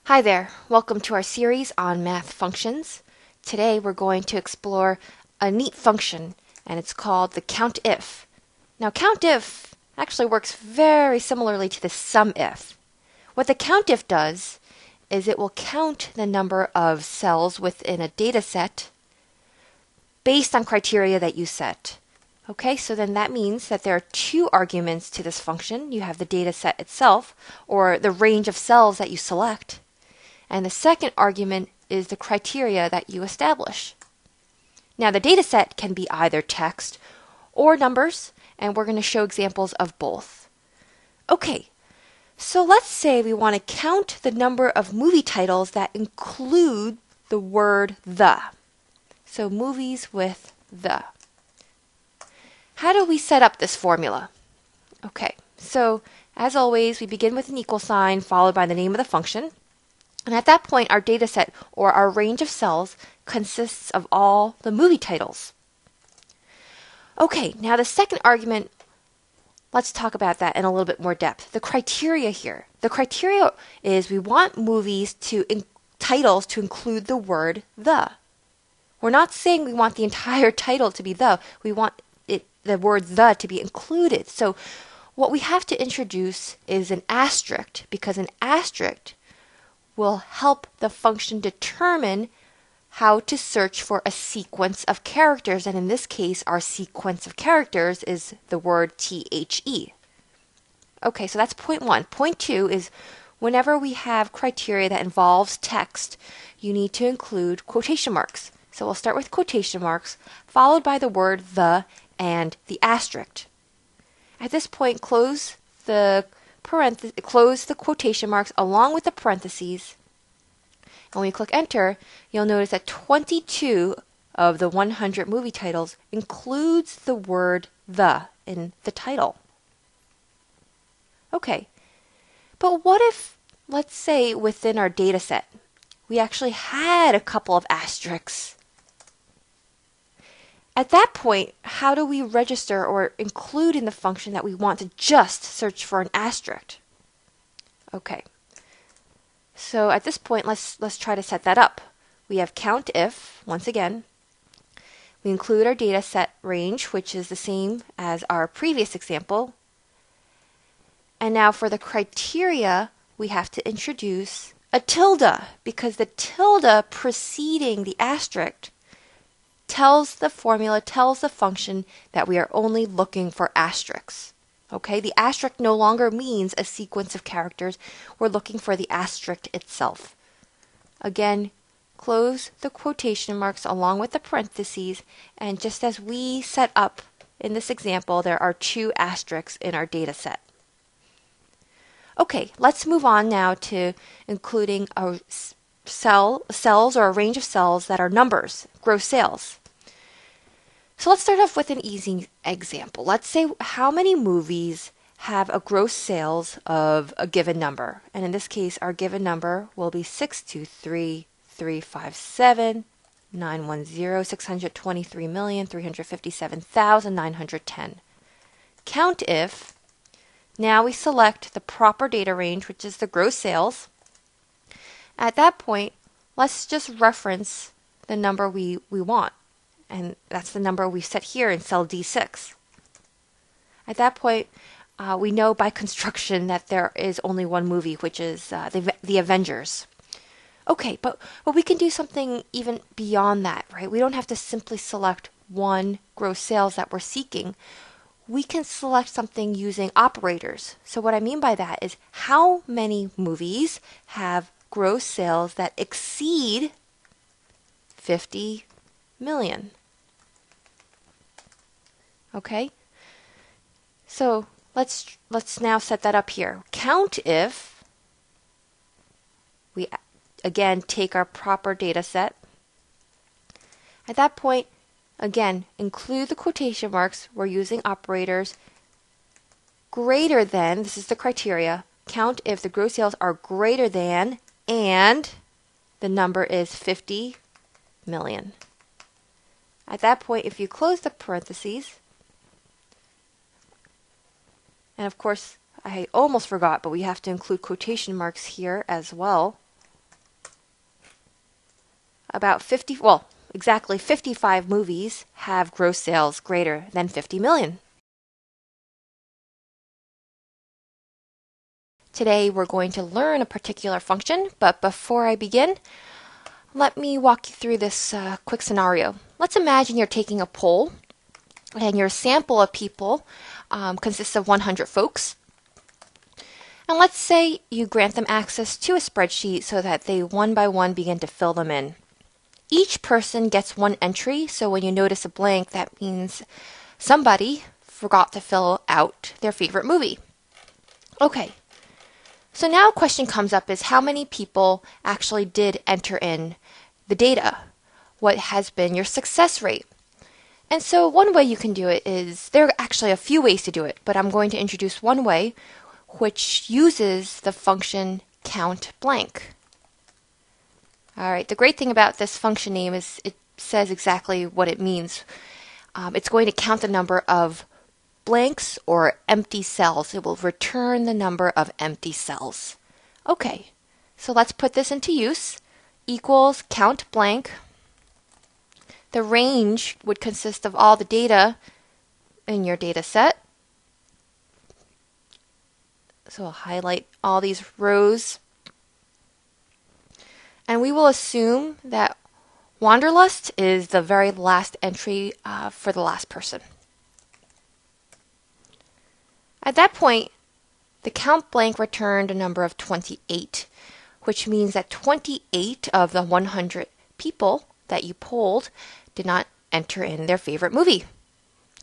Hi there, welcome to our series on math functions. Today we're going to explore a neat function and it's called the Countif. Now Countif actually works very similarly to the SUMIF. What the Countif does is it will count the number of cells within a data set based on criteria that you set. Okay, so then that means that there are two arguments to this function. You have the data set itself, or the range of cells that you select. And the second argument is the criteria that you establish. Now, the data set can be either text or numbers, and we're going to show examples of both. Okay, so let's say we want to count the number of movie titles that include the word the. So movies with the. How do we set up this formula? Okay, so as always, we begin with an equal sign followed by the name of the function. And at that point, our data set, or our range of cells, consists of all the movie titles. Okay, now the second argument, let's talk about that in a little bit more depth. The criteria here. The criteria is we want titles to include the word the. We're not saying we want the entire title to be the. We want the word the to be included. So what we have to introduce is an asterisk, because an asterisk will help the function determine how to search for a sequence of characters. And in this case, our sequence of characters is the word THE. Okay, so that's point one. Point two is whenever we have criteria that involves text, you need to include quotation marks. So we'll start with quotation marks, followed by the word the and the asterisk. At this point, close the quotation marks along with the parentheses. And when you click enter, you'll notice that 22 of the 100 movie titles includes the word the in the title. Okay, but what if, let's say within our data set, we actually had a couple of asterisks? At that point, how do we register or include in the function that we want to just search for an asterisk? Okay, so at this point, let's try to set that up. We have Countif, once again. We include our data set range, which is the same as our previous example. And now for the criteria, we have to introduce a tilde, because the tilde preceding the asterisk tells the function that we are only looking for asterisks. Okay, the asterisk no longer means a sequence of characters. We're looking for the asterisk itself. Again, close the quotation marks along with the parentheses, and just as we set up in this example, there are two asterisks in our data set. Okay, let's move on now to including cells or a range of cells that are numbers, gross sales. So let's start off with an easy example. Let's say how many movies have a gross sales of a given number. And in this case, our given number will be 623,357,910,623,357,910. Countif. Now we select the proper data range, which is the gross sales. At that point, let's just reference the number we want. And that's the number we set here in cell D6. At that point, we know by construction that there is only one movie, which is the Avengers. Okay, but we can do something even beyond that, right? We don't have to simply select one gross sales that we're seeking. We can select something using operators. So what I mean by that is how many movies have gross sales that exceed 50 million. Okay, so let's now set that up here. Countif, we again take our proper data set. At that point, again, include the quotation marks. We're using operators. Greater than, this is the criteria, count if the gross sales are greater than, and the number is 50 million. At that point, if you close the parentheses, and of course, I almost forgot, but we have to include quotation marks here as well. about 50, well, exactly 55 movies have gross sales greater than 50 million. Today we're going to learn a particular function, but before I begin, let me walk you through this quick scenario. Let's imagine you're taking a poll and your sample of people consists of 100 folks. And let's say you grant them access to a spreadsheet so that they one by one begin to fill them in. Each person gets one entry, so when you notice a blank, that means somebody forgot to fill out their favorite movie. Okay, so now a question comes up is how many people actually did enter in the data? What has been your success rate? And so one way you can do it is, there are actually a few ways to do it, but I'm going to introduce one way which uses the function Countblank. Alright, the great thing about this function name is it says exactly what it means. It's going to count the number of blanks or empty cells. It will return the number of empty cells. Okay, so let's put this into use. Equals Countblank. The range would consist of all the data in your data set. So I'll highlight all these rows. And we will assume that Wanderlust is the very last entry for the last person. At that point, the Countblank returned a number of 28, which means that 28 of the 100 people that you polled did not enter in their favorite movie.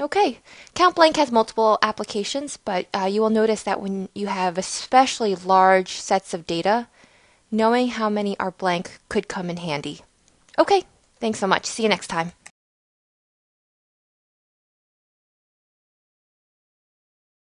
Okay, Countblank has multiple applications, but you will notice that when you have especially large sets of data, knowing how many are blank could come in handy. Okay, thanks so much. See you next time.